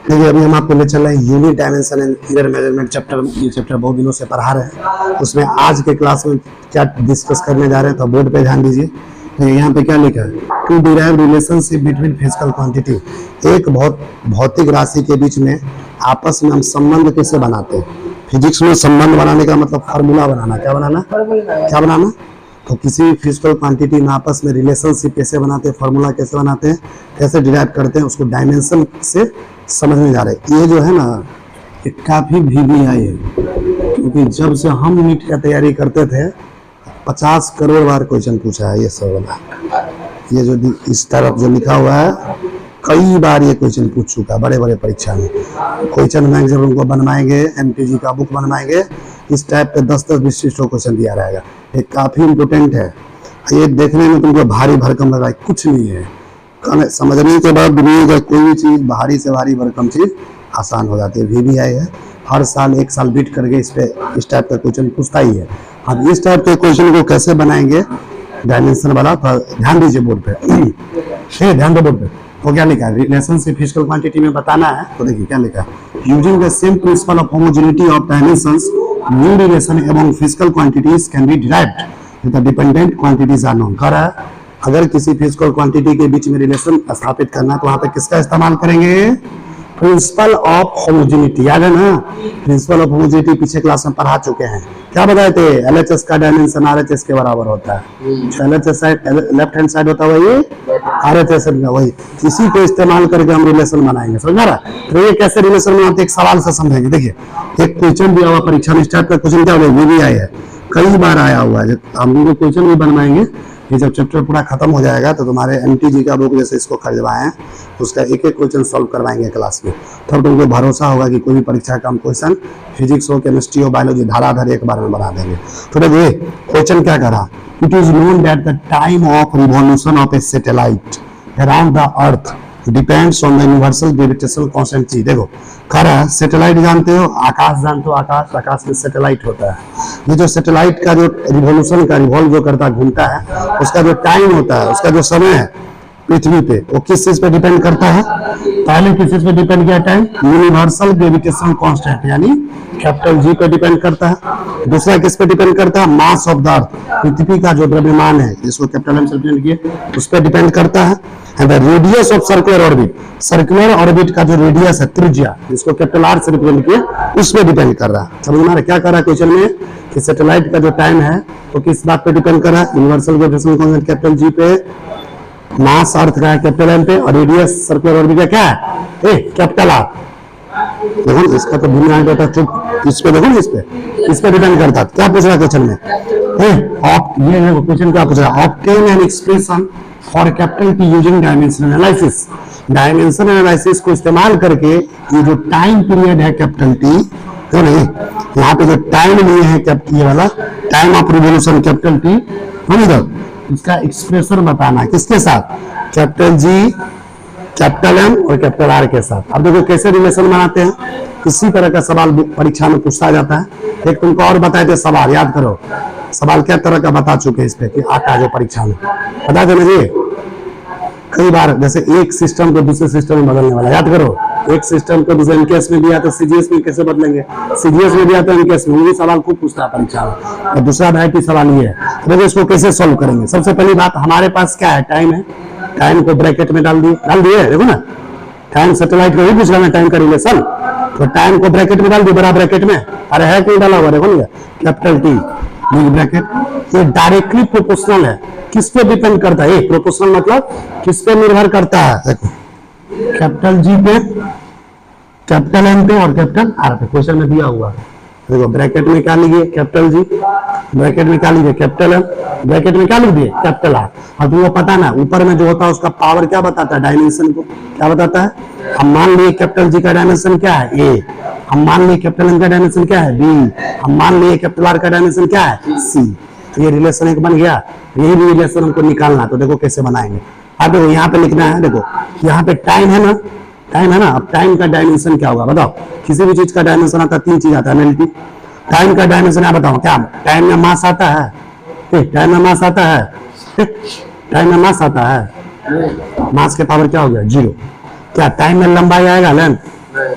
देखिए अभी हम आपको ले चल रहे हैं unit dimension and error measurement chapter. ये चैप्टर बहुत दिनों से पढ़ा रहे हैं, उसमें आज के क्लास में क्या डिस्कस करने जा रहे हैं, तो बोर्ड पे ध्यान दीजिए। यहाँ पे क्या लिखा है, to derive relationship between physical quantity. एक भौतिक राशि के बीच में आपस में हम संबंध कैसे बनाते हैं। फिजिक्स में संबंध बनाने का मतलब फार्मूला बनाना। क्या बनाना, क्या बनाना? तो किसी भी फिजिकल क्वांटिटी में आपस में रिलेशनशिप कैसे बनाते हैं, फार्मूला कैसे बनाते हैं, कैसे डिराइव करते हैं, उसको डायमेंशन से समझने जा रहे हैं। ये जो है ना, ये काफी VVI है, क्योंकि जब से हम नीट का तैयारी करते थे 50 करोड़ बार क्वेश्चन पूछा है ये सब वाला। ये जो इस तरफ जो लिखा हुआ है, कई बार ये क्वेश्चन पूछ चुका है बड़े बड़े परीक्षा में। क्वेश्चन बैंक जब उनको बनवाएंगे, MTG का बुक बनवाएंगे, इस टाइप पे 10-10 विशिष्ट क्वेश्चन दिया रहेगा। ये काफी इम्पोर्टेंट है। ये देखने में तुमको भारी भरकम लग रहा है, कुछ नहीं है। समझने के बाद दुनिया का कोई भी चीज भारी से भारी भरकम चीज आसान हो जाती है। VVI है, हर साल एक साल बीट करके इस पे इस टाइप का क्वेश्चन पूछता ही है। अब इस टाइप के क्वेश्चन को कैसे बनाएंगे डायमेंशन वाला, ध्यान दीजिए बोर्ड पे। ध्यान दो बोर्ड पे। तो क्या लिखा है, रिलेशनशिप फिजिकल क्वांटिटी में बताना है। तो देखिए क्या लिखा है, using the same principle of homogeneity of dimensions, new relation among physical quantities can be derived with the dependent quantities are known. कह रहा है अगर किसी फिजिकल क्वांटिटी के बीच में रिलेशन स्थापित करना, तो वहां पे किसका इस्तेमाल करेंगे, प्रिंसिपल ऑफ होमोजेनिटी। याद है ना, प्रिंसिपल ऑफ होमोजेनिटी पिछले क्लास में पढ़ा चुके हैं। क्या बताए थे, LHS का डायमेंशन RHS के बराबर होता है। जो LHS side left hand side होता है वही RHS का, वही इसी को इस्तेमाल करके हम रिलेशन बनाएंगे। समझ रहा? तो ये कैसे रिलेशन बनाते एक सवाल से समझेंगे। देखिए एक क्वेश्चन दिया हुआ परीक्षा में, स्टार्ट का क्वेश्चन क्या हुआ, VVI है, कई बार आया हुआ है। हम लोग क्वेश्चन भी बनवाएंगे। ये जब चैप्टर पूरा खत्म हो जाएगा तो तुम्हारे MTG का बुक जैसे इसको खरीदवाए हैं, उसका एक एक क्वेश्चन सॉल्व करवाएंगे क्लास में। तब तुमको भरोसा होगा कि कोई भी परीक्षा का हम क्वेश्चन फिजिक्स हो, केमिस्ट्री हो, बायोलॉजी धराधर एक बार में बना देंगे। तो देखिए क्वेश्चन क्या करा, it is known that the time of revolution of A satellite around the earth depends on the universal gravitational constant. देखो कह रहा है सैटेलाइट जानते हो, आकाश जानते हो, आकाश में सैटेलाइट होता है। ये जो सैटेलाइट का जो रिवॉल्यूशन का रिवॉल्व जो करता घूमता है, उसका जो टाइम होता है, उसका जो समय है पृथ्वी पे, वो किस चीज पे डिपेंड करता है, पहले किस चीज पे डिपेंड किया टाइम, यूनिवर्सल ग्रेविटेशनल कांस्टेंट यानी कैपिटल G पे डिपेंड करता है। दूसरा किस पे डिपेंड करता है, मास ऑफ द अर्थ, पृथ्वी का जो द्रव्यमान है जिसको कैपिटल M से रिप्रेजेंट किए, उस पे डिपेंड करता है। And the radius of circular orbit, circular orbit का जो रेडियस है, त्रिज्या, जिसको कैपिटल R से रिप्रेजेंट किए, उस पे डिपेंड कर रहा है। समझ में आ रहा है क्या कर रहा है क्वेश्चन में, कि सैटेलाइट का जो टाइम है तो किस बात पे डिपेंड कर रहा है, universal gravitational constant capital G पे, मास अर्थ का है कैपिटल M पे, और रेडियस सर्कुलर ऑर्बिट का क्या है, कैपिटल R। देखो इसका तो दुनिया बेटा चुप, इस पे देखो, इस पे डिपेंड करता है। क्या पूछ रहा है क्वेश्चन में, ये क्वेश्चन क्या पूछ रहा है, obtain an expression for capital T using dimension analysis. Dimension analysis को इस्तेमाल करके ये जो टाइम पीरियड है कैपिटल T, तो नहीं यहाँ पे जो टाइम लिए है ये वाला time of revolution capital T, इसका एक्सप्रेशन बताना है किसके साथ, कैपिटल G, कैपिटल M और कैपिटल R के साथ। अब देखो कैसे रिलेशन बनाते हैं, इसी तरह का सवाल परीक्षा में पूछा जाता है। एक तुमको और बताए थे सवाल, याद करो सवाल क्या तरह का बता चुके इस पे कि आता है जो परीक्षा में, बता देना जी। कई बार जैसे एक सिस्टम को दूसरे सिस्टम में बदलने वाला, याद करो, एक सिस्टम को दूसरे MKS में दिया तो CGS में कैसे बदलेंगे, CGS में दिया तो MKS में, ये सवाल खूब पूछता है परीक्षा में। और दूसरा वैरायटी सवाल ये है, देखो इसको कैसे सोल्व करेंगे। सबसे पहली बात, हमारे पास क्या है, टाइम है, टाइम को ब्रैकेट में डाल दिए, देखो ना टाइम सैटेलाइट को ही पूछ रहा है टाइम का रिलेशन, तो टाइम को ब्रैकेट में डाल दिए, बड़ा ब्रैकेट में, अरे है क्यों डाला हुआ, देखो ना कैपिटल T ब्रैकेट, ये डायरेक्टली प्रोपोर्शनल है। किस पे डिपेंड करता है, प्रोपोर्शनल मतलब किस पे निर्भर करता है, देखो कैपिटल G पे, कैपिटल M पे और कैपिटल R पे, क्वेश्चन में दिया हुआ है। देखो ब्रैकेट में क्या लिखिए, कैपिटल G, ब्रैकेट में क्या लिखिए, कैपिटल M, ब्रैकेट में क्या लिख दिए, कैपिटल R। और तुमको पता ना ऊपर में जो होता है उसका पावर क्या बताता है, डायमेंशन को क्या बताता है। हम मान लिए कैपिटल G का डायमेंशन क्या है, A, हम मान लिए कैपिटल M का डायमेंशन क्या है, B, हम मान लिए कैपिटल R का डायमेंशन क्या है, C। तो ये रिलेशन एक बन गया, यही भी रिलेशन हमको निकालना। तो देखो कैसे बनाएंगे। अब देखो यहाँ पे लिखना है, देखो यहाँ पे टाइम है ना, टाइम है ना, अब टाइम का डायमेंशन क्या होगा बताओ। किसी भी चीज का डायमेंशन आता है, 3 चीज आता है, एनएलटी। टाइम का डायमेंशन आप बताओ क्या, टाइम में मास आता है, टाइम में मास आता है, टाइम में मास आता है, मास के पावर क्या हो गया 0। क्या टाइम में लंबाई आएगा लेंथ?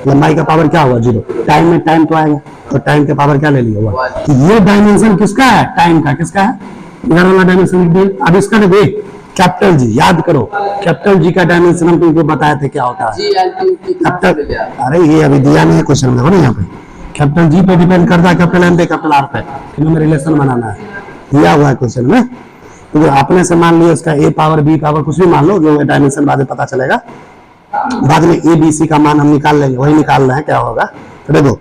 लंबाई का पावर क्या होगा? 0। टाइम में टाइम तो आएगा, तो टाइम के पावर क्या ले लिया हुआ? तो ये डायमेंशन किसका है? टाइम का। किसका है? इधर वाला डायमेंशन लिख दिए। अब इसका देखो कैपिटल जी, याद करो कैपिटल जी का डायमेंशन हम तुमको बताए थे क्या होता है। अरे ये अभी दिया नहीं है क्वेश्चन, देखो ना यहाँ पे कैपिटल जी पे डिपेंड करता है, कैपिटल एम पे, कैपिटल आर पे, तीनों में रिलेशन बनाना है, दिया हुआ है क्वेश्चन में। तो अपने से मान लियो उसका ए पावर बी पावर कुछ भी मान लो, जो डायमेंशन बाद में पता चलेगा, बाद में ए बी सी का मान हम निकाल लेंगे, वही निकाल रहे हैं क्या होगा। तो देखो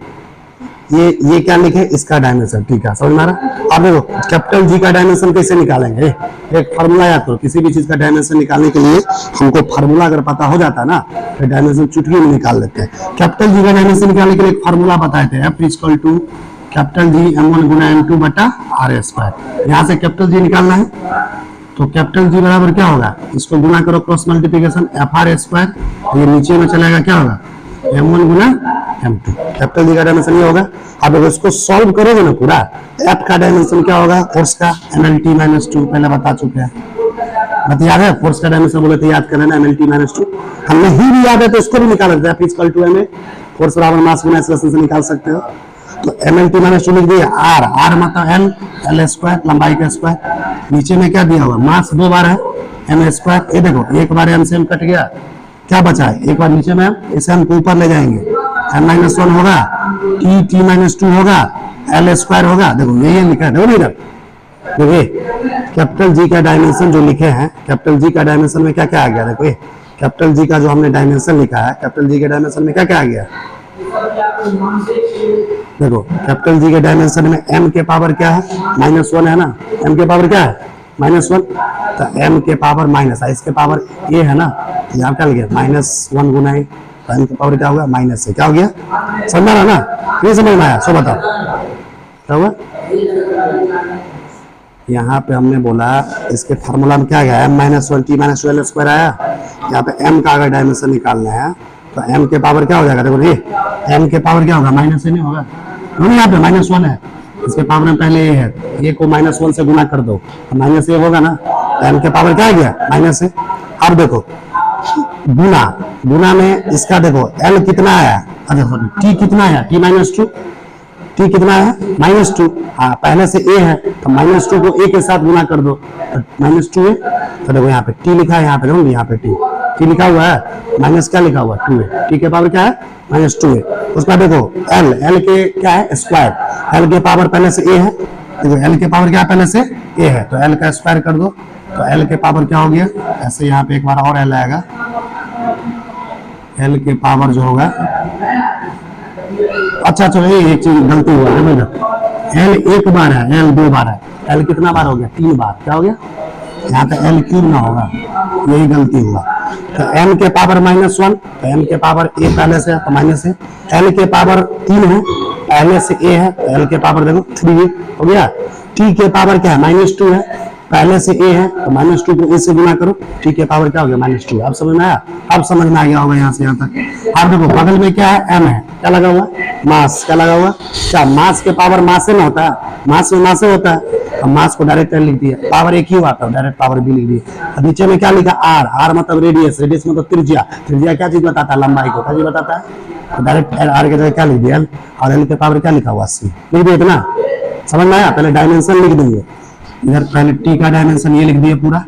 ये क्या लिखे? इसका डायमेंशन, ठीक है, समझ में आ रहा? अब देखो कैपिटल जी का डायमेंशन कैसे निकालेंगे? एक फार्मूला याद करो, किसी भी चीज का डायमेंशन निकालने के लिए हमको फार्मूला अगर पता हो जाता है ना, तो डायमेंशन चुटकी में निकाल लेते हैं। कैपिटल जी का डायमेंशन निकालने के लिए एक फार्मूला बताए थे, F equal to capital G M1 गुना M2 बटा R स्क्वायर। यहाँ से कैपिटल जी निकालना है, तो कैपिटल जी बराबर क्या होगा? इसको गुना करो, क्रॉस मल्टीप्लिकेशन FR स्क्वायर, ये नीचे में चलेगा क्या होगा? M1 गुना M2। कैपिटल जी का डायमेंशन ये होगा। अब अगर इसको सॉल्व करोगे ना पूरा, F का डायमेंशन क्या होगा? फोर्स का MLT - 2, पहले बता चुके हैं, बात याद है? फोर्स का डायमेंशन बोले तो याद कर लेना, MLT - 2। हम नहीं भी याद है तो उसको भी निकाल सकते हैं, F equal to MA, force बराबर मास गुना एक्सेलरेशन से निकाल सकते हो। तो MLT - 2 लिख दिया, R मतलब L स्क्वायर, लंबाई का स्क्वायर, नीचे में क्या दिया हुआ? मास 2 बार है, M स्क्वायर। ये देखो एक बार M से M कट गया, क्या बचा है? एक बार नीचे में इसे हम ऊपर ले जाएंगे, M-1 होगा, T - 2 होगा, L स्क्वायर होगा। देखो ये लिखा है, देखो इधर देखिए कैपिटल जी का डायमेंशन जो लिखे हैं, कैपिटल जी का डायमेंशन में क्या क्या आ गया? देखो ये कैपिटल जी का जो हमने डायमेंशन लिखा है, कैपिटल जी के डायमेंशन में क्या क्या आ गया? देखो कैपिटल जी के डायमेंशन में m के पावर क्या है? -1 है ना, m के पावर क्या है? -1, तो m के पावर माइनस, इसके पावर a है ना, यहाँ क्या लिखे? -1 गुना a, तो m के पावर क्या होगा? माइनस से, क्या हो गया? समझ रहा ना? नहीं समझ में आया? सो बताओ क्या हुआ? यहाँ पे हमने बोला इसके फार्मूला में क्या गया? M-1 T - 2 L स्क्वायर आया। यहाँ पे m का अगर डायमेंशन निकालना है तो m के पावर क्या हो जाएगा? देखो ये m के पावर क्या होगा? माइनस से नहीं होगा, नहीं यहाँ पे -1 है, इसके पावर में पहले ये है, ये को -1 से गुना कर दो तो माइनस ये होगा ना, तो m के पावर क्या आ गया? माइनस है। अब देखो गुना में इसका देखो l कितना आया? t कितना आया? T - 2, t कितना है? -2। हाँ पहले से a है तो -2 को a के साथ गुना कर दो, तो -2 है। तो देखो यहाँ पे t लिखा है, यहाँ पे देखो यहाँ पे t लिखा हुआ है, माइनस क्या लिखा हुआ? 2 है, t के पावर क्या है? -2 है। उसका देखो l के क्या है? स्क्वायर, l के पावर पहले से a है, देखो l के पावर क्या है? पहले से a है, तो l का स्क्वायर कर दो, तो l के पावर क्या हो गया? ऐसे यहाँ पे एक बार और l आएगा, l के पावर जो होगा, अच्छा चलो ये एक चीज गलती हुआ है, L 1 बार है, L 2 बार है, L कितना बार हो गया? 3 बार। क्या हो गया? यहाँ पे L क्यूब ना होगा, यही गलती हुआ। तो m के पावर -1, तो m के पावर a पहले से है तो माइनस है, l के पावर 3 है, पहले से a है, तो l के पावर देखो 3 हो गया। t के पावर क्या है? -2 है, पहले से a है, तो -2 को a से गुना करो, t के पावर क्या हो गया? -2। अब समझ में आया? अब समझ में आ गया होगा यहाँ से यहाँ तक। अब देखो बगल में क्या है? m है, क्या लगा हुआ? मास। क्या लगा हुआ? क्या मास के पावर मास से ना होता है? मास में मास से होता है, अब मास को डायरेक्ट लिख दिया, पावर एक ही हुआ था, डायरेक्ट पावर भी लिख दिया। अब नीचे में क्या लिखा? r मतलब रेडियस, रेडियस मतलब त्रिज्या, त्रिज्या क्या चीज बताता है? लंबाई को क्या चीज बताता है? तो डायरेक्ट r के जगह क्या लिख दिया? l, और l के पावर क्या लिखा हुआ? c लिख दिया इतना। समझ में आया? पहले डायमेंशन लिख देंगे, इधर पहले t का डायमेंशन ये लिख दिया पूरा,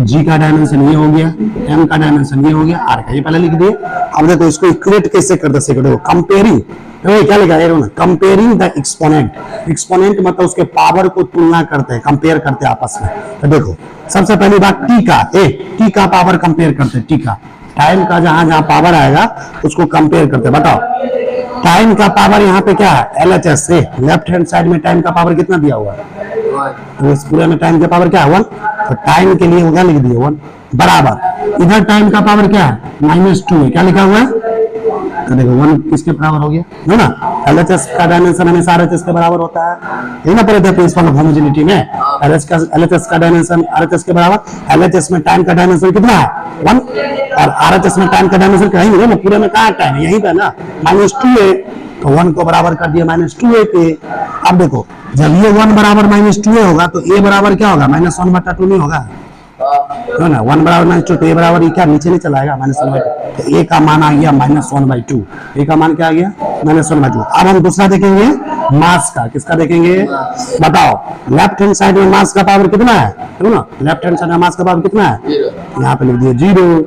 g का डायमेंशन ये हो गया, m का डायमेंशन ये हो गया, r का ये पहले लिख दिए। अब देखो इसको इक्वेट कैसे करते सीखो, देखो कंपेयरिंग, तो क्या लिखा है? कंपेयरिंग द एक्सपोनेंट, एक्सपोनेंट मतलब उसके पावर को तुलना करते हैं, कंपेयर करते हैं आपस में। तो देखो सबसे पहली बात t का पावर कंपेयर करते हैं, t का टाइम का जहां जहां पावर आएगा उसको कंपेयर करते हैं। बताओ टाइम का पावर यहाँ पे क्या है? LHS से लेफ्ट हैंड साइड में टाइम का पावर कितना दिया हुआ है? तो इस पूरे में टाइम का पावर क्या है? 1, तो टाइम के लिए क्या लिख दिया? 1 बराबर, इधर टाइम का पावर क्या है? -2 है, क्या लिखा हुआ है? तो देखो 1 किसके बराबर हो गया? है ना, LHS का डायमेंशन हमेशा RHS के बराबर होता है, यही ना पढ़े थे प्रिंसिपल ऑफ होमोजेनिटी में। LHS का डायमेंशन RHS के बराबर, LHS में टाइम का डायमेंशन कितना है? 1, और RHS में टाइम का डायमेंशन कहीं नहीं है ना, पूरे में कहाँ टाइम है? यहीं पे ना, -2 है, तो 1 को बराबर कर दिया -2a के। अब देखो जब ये 1 बराबर -2a होगा तो a बराबर क्या होगा? -1/2 नहीं होगा? है ना, 1 बराबर -2 तो a बराबर ये क्या नीचे नहीं चला आएगा -1/2, तो a का मान आ गया -1/2, a का मान क्या आ गया -1/2। अब हम दूसरा देखेंगे मास का, किसका देखेंगे बताओ। लेफ्ट हैंड साइड में मास का पावर कितना है, देखो ना, लेफ्ट हैंड साइड में मास का पावर कितना है, यहाँ पे लिख दिए 0।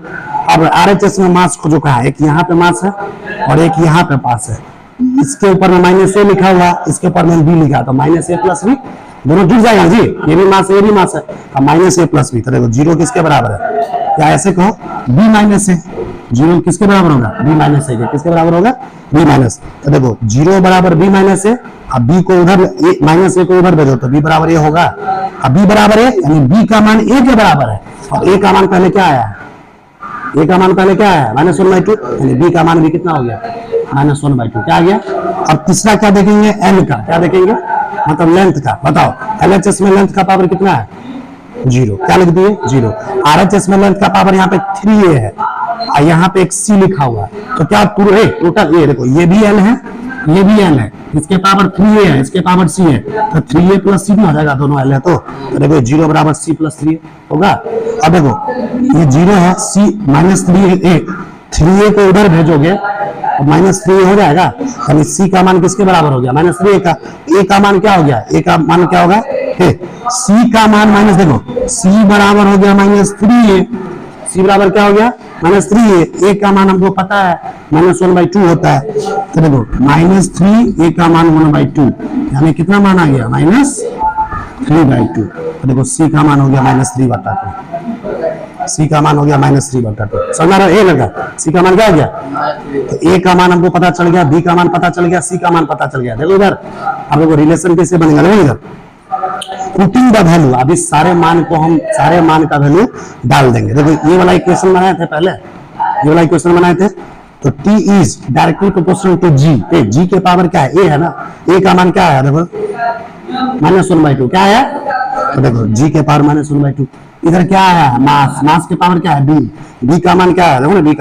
अब RHS में मास को जो कहा है, एक यहाँ पे मास है और एक यहाँ पे पास है, इसके ऊपर में -a लिखा हुआ, इसके ऊपर में b लिखा, तो -a + b दोनों जुड़ जाएगा जी, ये भी मास है ये भी मास है, अब -a + b, तो देखो 0 किसके बराबर है, क्या ऐसे कहो b - a, 0 किसके बराबर होगा b - a के, किसके बराबर होगा b-, तो देखो 0 बराबर b - a, अब b को उधर -a को उधर भेजो तो b बराबर a होगा, अब b बराबर a यानी b का मान a के बराबर है, और a का मान पहले क्या आया, a का मान पहले क्या है -1/2, यानी b का मान भी कितना हो गया -1/2, क्या आ गया। अब तीसरा क्या देखेंगे n का, क्या देखेंगे मतलब लेंथ का, बताओ LHS में लेंथ का पावर कितना है 0, क्या लिख दिए 0। RHS में लेंथ का पावर यहाँ पे 3a है और यहाँ पे एक c लिखा हुआ है, तो क्या टोटल ये देखो ये भी n है ये भी n है, इसके पावर 3a है इसके पावर c है, तो 3a + c हो जाएगा, दोनों l है, तो देखो 0 बराबर c + 3 होगा। अब देखो ये 0 है, c -3a, 3a को उधर भेजोगे तो -3 हो जाएगा, यानी c का मान किसके बराबर हो गया -3a का, a का मान क्या हो गया, a का मान क्या होगा c का मान माइनस, देखो c बराबर हो गया -3a, c बराबर क्या हो गया -3a, a का मान हमको पता है -1/2 होता है, तो देखो -3 a का मान 1/2, यानी कितना मान आ गया -3/2, तो देखो c का मान हो गया -3/2, c का मान हो गया -3/2, समझ रहा है लगा, c का मान क्या हो गया, तो a का मान हमको पता चल गया, b का मान पता चल गया, c का मान पता चल गया। देखो इधर अब देखो रिलेशन कैसे बनेगा, देखो इधर पुटिंग द वैल्यू, अब इस सारे मान को हम सारे मान का वैल्यू डाल देंगे। देखो ये वाला इक्वेशन बनाए थे पहले, ये वाला इक्वेशन बनाए थे, तो t is directly proportional to g, g के पावर क्या है a है ना, a का मान क्या है देखो -1/2, क्या है, तो देखो g के पावर -1/2, इधर क्या है मास, मास के पावर क्या है b, b का मान क्या है देखो ना, b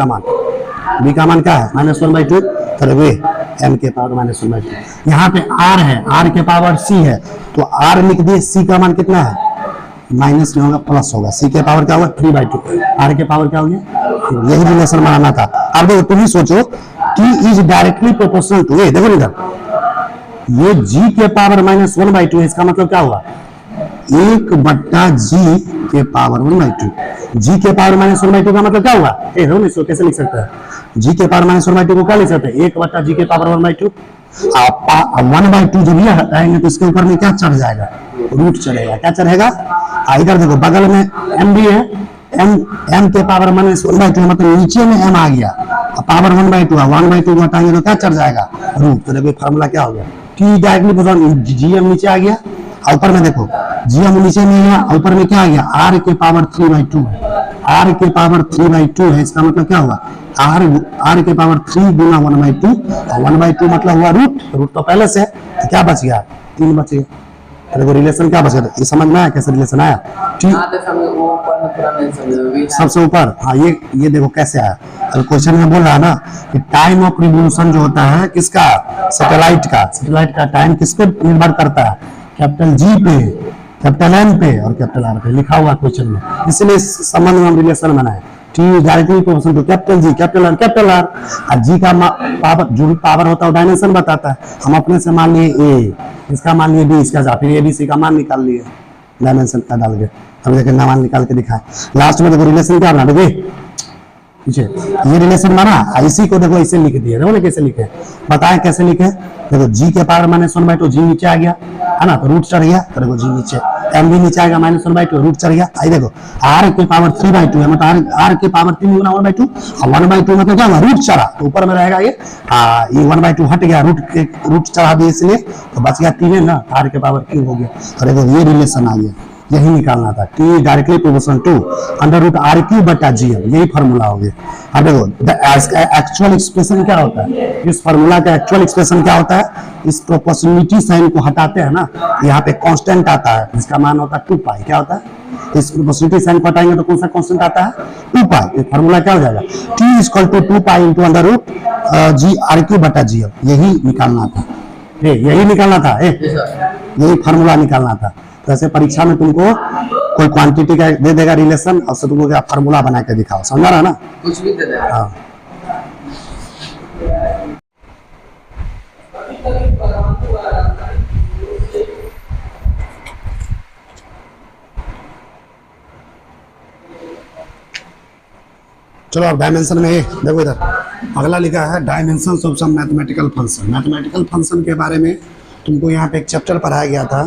का मान क्या है -1/2, तो देखो m के पावर -1/2, यहाँ पे r है, r के पावर c है, तो r लिख दिए, c का मान कितना है माइनस नहीं होगा प्लस होगा, c के पावर क्या होगा 3/2, r के पावर क्या हो गया, यही रिलेशन बनाना था। अब देखो तुम ही सोचो t is directly proportional to a, देखो इधर ये g के पावर -1/2 है, इसका मतलब क्या हुआ 1/g के पावर 1/2, g के पावर -1/2 का मतलब क्या हुआ इसको कैसे लिख सकता है, g के पावर -1/2 को क्या लिख सकते हैं 1/g के पावर 1/2, 1/2 जब ये हटाएंगे तो इसके ऊपर में क्या चढ़ जाएगा रूट चढ़ेगा, क्या चढ़ेगा, इधर देखो बगल में m भी है, m के पावर -1/2 मतलब नीचे में m आ गया, पावर 1/2 1/2 को हटाएंगे तो क्या चढ़ जाएगा रूट, तो देखो फार्मूला क्या हो गया t डायरेक्टली gm नीचे आ गया, ऊपर में देखो gm नीचे में गया, ऊपर में क्या आ गया r के पावर 3/2 है, r के पावर 3/2 है, इसका मतलब क्या हुआ r के पावर 3 गुना 1/2, और 1/2 मतलब हुआ रूट तो पहले से है, तो क्या बच गया 3 बच गया, तो देखो रिलेशन क्या बचा, ये समझ में आया कैसे रिलेशन आया, सबसे ऊपर हाँ ये देखो कैसे आया, तो क्वेश्चन में बोल रहा है ना कि टाइम ऑफ रिवोल्यूशन जो होता है किसका सैटेलाइट का टाइम किस पे निर्भर करता है, कैपिटल G पे, कैपिटल M पे और कैपिटल R पे लिखा हुआ क्वेश्चन में, इसलिए इस संबंध में हम रिलेशन बनाए, T directly proportional to capital G capital R, और G का पावर जो भी पावर होता है डायमेंशन बताता है, हम अपने से मान लिए A, इसका मान लिए B, इसका फिर ABC का मान निकाल लिए डायमेंशन का डाल के, अब देखिए मान निकाल के दिखाए, लास्ट में देखो रिलेशन क्या बना देखिए पीछे ये रिलेशन बना, इसी को देखो इसे लिख दिए, देखो ना कैसे लिखे, बताएं कैसे लिखे, देखो g के पावर -1/2 g नीचे आ गया है ना, तो रूट चढ़ गया, तो देखो g नीचे m भी नीचे आएगा -1/2 रूट चढ़ गया, आई देखो r के पावर 3/2 है मतलब r के पावर 3 गुना 1/2, और 1/2 मतलब क्या हुआ रूट चढ़ा, तो ऊपर में रहेगा ये 1/2 हट गया, रूट चढ़ा दिया इसलिए तो बच गया 3 है ना, r के पावर क्यूब हो गया, तो देखो ये रिलेशन आ गया, यही निकालना था, t directly proportional to √r³/gm, यही फार्मूला हो गया। अब देखो एक्चुअल एक्सप्रेशन क्या होता है, इस फार्मूला का एक्चुअल एक्सप्रेशन क्या होता है, इस प्रोपोर्शनलिटी साइन को हटाते हैं ना, यहाँ पे कांस्टेंट आता है जिसका मान होता है 2π, क्या होता है इस प्रोपोर्शनलिटी साइन को हटाएंगे तो कौन सा कांस्टेंट आता है 2π, ये फार्मूला क्या हो जाएगा t = 2π × √g/r³/gm, यही निकालना था, यही निकालना था, यही फार्मूला निकालना था। तो ऐसे परीक्षा में तुमको कोई क्वांटिटी का दे देगा रिलेशन, और तुमको क्या फार्मूला बना के दिखाओ, समझा रहा ना? कुछ भी दे दे। हाँ चलो अब डायमेंशन में देखो, इधर अगला लिखा है dimensions of some mathematical function. Mathematical function के बारे में तुमको यहाँ पे एक चैप्टर पढ़ाया गया था,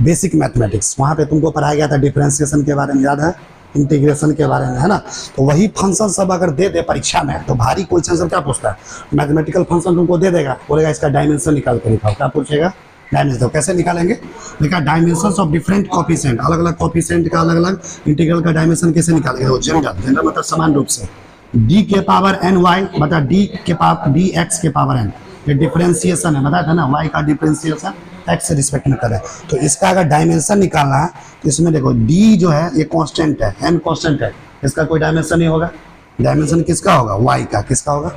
बेसिक मैथमेटिक्स। वहाँ पे तुमको पढ़ाया गया था डिफरेंशिएशन के बारे में, याद है? इंटीग्रेशन के बारे में, है ना? तो वही फंक्शन सब अगर दे दे परीक्षा में तो भारी क्वेश्चन सब क्या पूछता है? मैथमेटिकल फंक्शन तुमको दे देगा, बोलेगा इसका डायमेंशन निकाल कर दिखाओ। क्या पूछेगा? डायमेंशन। तो कैसे निकालेंगे? देखा डायमेंशंस ऑफ डिफरेंट कोफिशिएंट, अलग अलग कोफिशिएंट का अलग अलग इंटीग्रल का डायमेंशन कैसे निकालेंगे? वो जनरल मतलब समान रूप से d के पावर n y बता d के पावर d x के पावर n, ये डिफरेंशिएशन है, बताया था ना? y का डिफरेंशिएशन x से रिस्पेक्ट में कर रहा है। तो इसका अगर डायमेंशन निकालना है तो इसमें देखो d जो है ये कांस्टेंट है, n कांस्टेंट है, इसका कोई डायमेंशन नहीं होगा। डायमेंशन किसका होगा? y का। किसका होगा?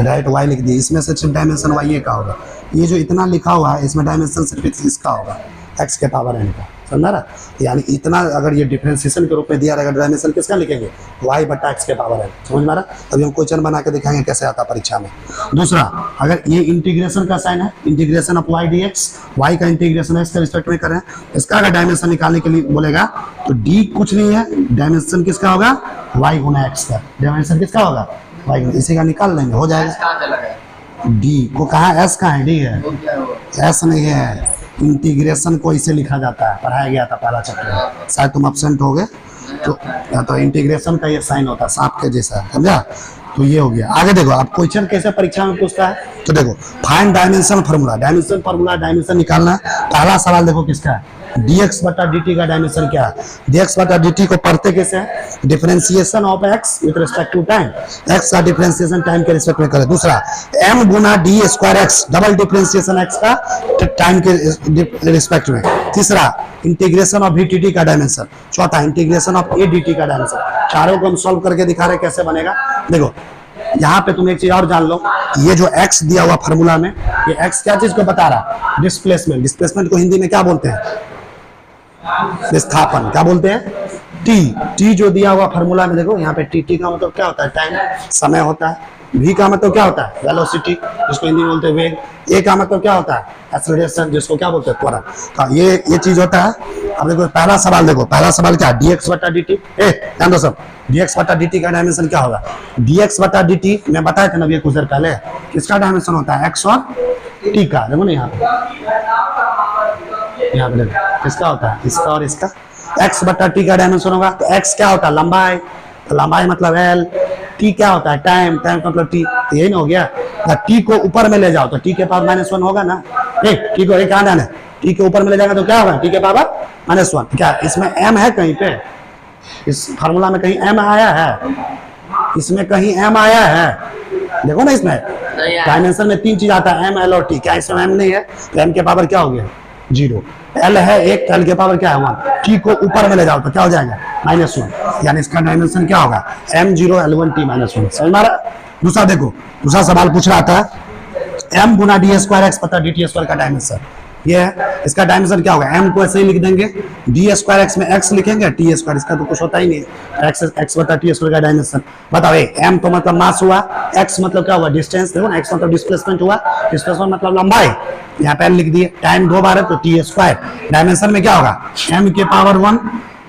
राइट, y लिख दिए। इसमें से सिर्फ डायमेंशन y ये का होगा। ये जो इतना लिखा हुआ है इसमें डायमेंशन सिर्फ इसका होगा, x के पावर n का, समझा रहा? यानी इतना अगर ये डिफरेंशिएशन के रूप में दिया रहेगा, डायमेंशन किसका लिखेंगे? y बटा x के पावर n, समझ में आ रहा? अभी हम क्वेश्चन बना के दिखाएंगे कैसे आता परीक्षा में। दूसरा, अगर ये इंटीग्रेशन का साइन है, integration of y dx, y का इंटीग्रेशन x के रिस्पेक्ट में करें, इसका अगर डायमेंशन निकालने के लिए बोलेगा तो d कुछ नहीं है, डायमेंशन किसका होगा? y गुना x का। डायमेंशन किसका होगा? y गुना, इसी का निकाल लेंगे, हो जाएगा। d को कहा s का है? d है, s नहीं है। इंटीग्रेशन को इसे लिखा जाता है, पढ़ाया गया था पहला चैप्टर, शायद तुम एब्सेंट हो गए। तो इंटीग्रेशन का ये साइन होता है सांप के जैसा, समझा? तो ये हो गया। आगे देखो आप क्वेश्चन कैसे परीक्षा में पूछता है, तो देखो find dimension formula, dimension formula, dimension निकालना है। पहला सवाल देखो किसका है? dx बटा dt का डायमेंशन क्या है? dx बटा dt को पढ़ते कैसे है? Differentiation of x with respect to time, x का डिफरेंशिएशन टाइम के रिस्पेक्ट में करें। दूसरा m गुना d square x, double differentiation x का टाइम के रिस्पेक्ट में। तीसरा इंटीग्रेशन ऑफ vdt का डायमेंशन। चौथा इंटीग्रेशन ऑफ a dt का डायमेंशन। चारों को हम सॉल्व करके दिखा रहे कैसे बनेगा। देखो यहाँ पे तुम एक चीज और जान लो, ये जो x दिया हुआ फार्मूला में, ये x क्या चीज को बता रहा? डिस्प्लेसमेंट। डिस्प्लेसमेंट को हिंदी में क्या बोलते हैं? विस्थापन। क्या बोलते हैं? t जो दिया हुआ फार्मूला में देखो यहाँ पे t का मतलब क्या होता है? टाइम, समय होता है। v का मतलब क्या होता है? वेलोसिटी, जिसको हिंदी में बोलते हैं वेग। a का मतलब क्या होता है? एक्सेलरेशन, जिसको क्या बोलते हैं? त्वरण। तो ये चीज होता है। अब देखो पहला सवाल, देखो पहला सवाल क्या? dx बटा dt। ध्यान दो सब, dx बटा dt का डायमेंशन क्या होगा? dx बटा dt मैं बताया था ना अभी कुछ देर पहले, किसका डायमेंशन होता है? x और t का। देखो ना यहाँ पे देखो किसका होता है? इसका और इसका। x बटा t का डायमेंशन होगा तो x क्या होता है? लंबाई, तो लंबाई मतलब l। t क्या होता है? टाइम, टाइम मतलब t। तो यही ना हो गया। t को ऊपर में ले जाओ तो t के पावर -1 होगा ना। t को कहाँ जाना है? t के ऊपर में ले जाएगा तो क्या होगा? t के पावर -1। क्या इसमें m है कहीं पे? इस फार्मूला में कहीं m आया है? इसमें कहीं m आया है? देखो ना इसमें डायमेंशन में 3 चीज आता है, m, l और t। क्या इसमें m नहीं है? तो m के पावर क्या हो गया? 0। l है 1, l के पावर क्या है? 1। t को ऊपर में ले जाओ तो क्या हो जाएगा? -1। यानी इसका डायमेंशन क्या होगा? m0 l1 t -1। समझ में आ रहा? दूसरा देखो, दूसरा सवाल पूछ रहा था m गुना d स्क्वायर x बटा dt स्क्वायर का डायमेंशन। ये है, इसका डायमेंशन क्या होगा? m को ऐसे ही लिख देंगे, d स्क्वायर x में x लिखेंगे, t स्क्वायर, इसका तो कुछ होता ही नहीं है। x बटा t स्क्वायर का डायमेंशन बताओ। m तो मतलब मास हुआ, x मतलब क्या हुआ? डिस्टेंस। देखो ना, x मतलब डिस्प्लेसमेंट हुआ, डिस्प्लेसमेंट मतलब लंबाई। यहाँ पे लिख दिए, टाइम 2 बार है तो t स्क्वायर। डायमेंशन में क्या होगा? m के पावर 1,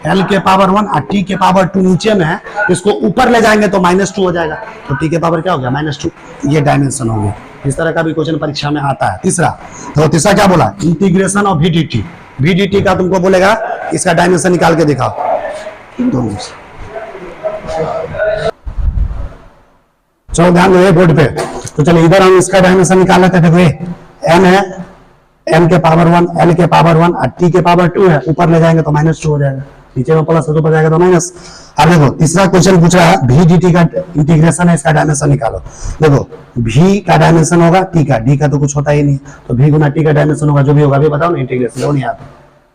l के पावर 1 और t के पावर 2 नीचे में है, इसको ऊपर ले जाएंगे तो -2 हो जाएगा। तो t के पावर क्या हो गया? -2। ये डायमेंशन हो गया। इस तरह का भी क्वेश्चन परीक्षा में आता है। तीसरा, तो तीसरा क्या बोला? Integration of vdt। vdt का तुमको बोलेगा इसका डायमेंशन निकाल के दिखाओ। दोनों चलो ध्यान दो बोर्ड पे। तो चलो इधर हम इसका डायमेंशन निकाल लेते हैं। देखो m है, m के पावर 1, l के पावर 1 और t के पावर 2 है, ऊपर ले जाएंगे तो -2 हो जाएगा, नीचे में प्लस ऊपर जाएगा तो माइनस। अब देखो तीसरा क्वेश्चन पूछ रहा है v dt का इंटीग्रेशन है, इसका डायमेंशन निकालो। देखो v का डायमेंशन होगा t का, d का तो कुछ होता ही नहीं, तो v गुना t का डायमेंशन होगा, जो भी होगा अभी बताओ ना। इंटीग्रेशन हो नहीं आता,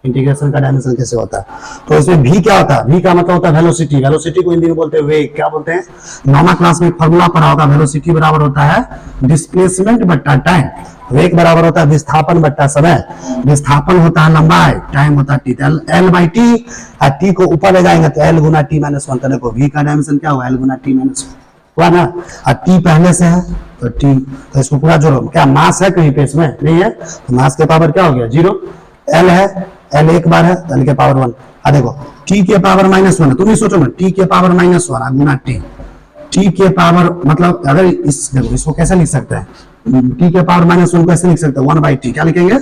इंटीग्रेशन का डायमेंशन कैसे होता है? तो इसमें v क्या होता है? v का मतलब होता है वेलोसिटी। वेलोसिटी को हिंदी में बोलते हैं वेग। क्या बोलते हैं? 9वां क्लास में फॉर्मूला पढ़ा होगा, वेलोसिटी बराबर होता है डिस्प्लेसमेंट बटा टाइम। वेग बराबर होता है विस्थापन बट्टा समय, विस्थापन होता है लंबाई, टाइम होता है T, L by T, T को ऊपर ले जाएंगे तो एल गुना टी माइनस वन। तो देखो वी का डायमेंशन क्या हुआ, एल गुना टी माइनस हुआ ना, और टी पहले से है तो टी, तो इसको पूरा जोड़ो। क्या मास है कहीं पे इसमें नहीं है, तो मास के पावर क्या हो गया 0, एल है, एल एक बार है, एल के पावर 1। देखो टी के पावर माइनस 1, तुम ही सोचो ना, टी के पावर माइनस 1 गुना टी, टी के पावर मतलब अगर इस देखो इसको कैसे लिख सकते हैं, टी के पावर माइनस 1 कैसे लिख सकते हैं, 1 बाई टी, क्या लिखेंगे,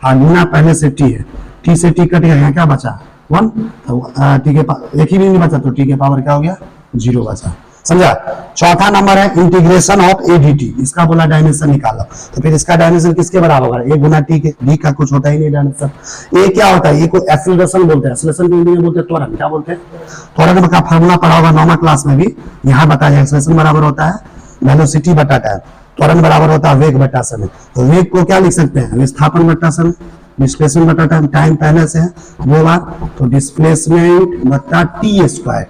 हाँ गुना पहले से टी है, टी से टी कट गया, यहाँ क्या बचा 1, तो टी के पावर एक ही नहीं बचा, तो टी के पावर क्या हो गया 0 बचा, समझा। चौथा नंबर है integration of A D T, इसका बोला डायमेंशन निकालो, तो फिर इसका डायमेंशन किसके बराबर होगा, ए गुना टी के, डी का कुछ होता ही नहीं डायमेंशन। ए क्या होता है, ए को एक्सीलरेशन बोलते हैं, एक्सीलरेशन को इंग्लिश में बोलते हैं त्वरण, क्या बोलते हैं त्वरण का फार्मूला पढ़ा होगा 9वीं क्लास में भी, यहाँ बताया एक्सीलरेशन बराबर होता है वेलोसिटी बटा टाइम, त्वरण बराबर होता है वेग बटा समय। तो वेग को क्या लिख सकते हैं, विस्थापन बटा समय, डिस्प्लेसमेंट बटा टाइम, टाइम पहले से है 2 बार, तो डिस्प्लेसमेंट बटा टी स्क्वायर,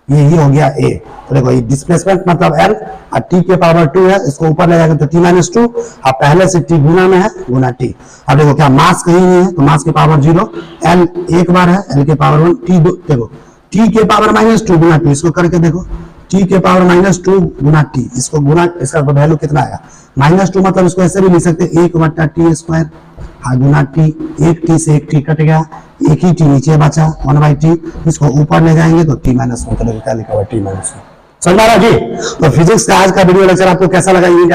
यही हो गया ए। तो देखो ये डिस्प्लेसमेंट मतलब एल, और टी के पावर 2 है, इसको ऊपर ले जाएंगे तो टी माइनस 2, और पहले से टी गुना में है गुना टी। अब देखो क्या मास कहीं नहीं है, तो मास के पावर 0, एल एक बार है, एल के पावर 1, टी देखो टी के पावर माइनस 2 गुना टी, इसको करके देखो टी के पावर माइनस 2 गुना टी, इसको गुना, इसका वैल्यू कितना आया माइनस 2, मतलब इसको ऐसे भी लिख सकते हैं 1 बटा टी स्क्वायर, हाँ गुना टी, एक टी से एक टी कट गया, एक ही टी नीचे बचा 1 बाई टी, इसको ऊपर ले जाएंगे तो टी माइनस 1, तो क्या लिखा हुआ टी माइनस 1, समझ रहा जी। तो फिजिक्स का आज का वीडियो लेक्चर आपको कैसा लगा, ये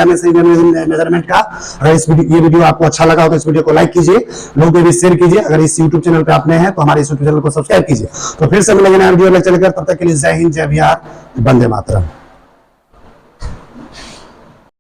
मेजरमेंट का, अगर इस ये वीडियो आपको अच्छा लगा हो तो इस वीडियो को लाइक कीजिए, लोगों को भी शेयर कीजिए, अगर इस यूट्यूब चैनल पे आप नए हैं तो हमारे इस यूट्यूब चैनल को सब्सक्राइब कीजिए। तो फिर से मिलेंगे नया वीडियो लेक्चर लेकर, तब तक के लिए जय हिंद, जय बिहार, वंदे मातरम।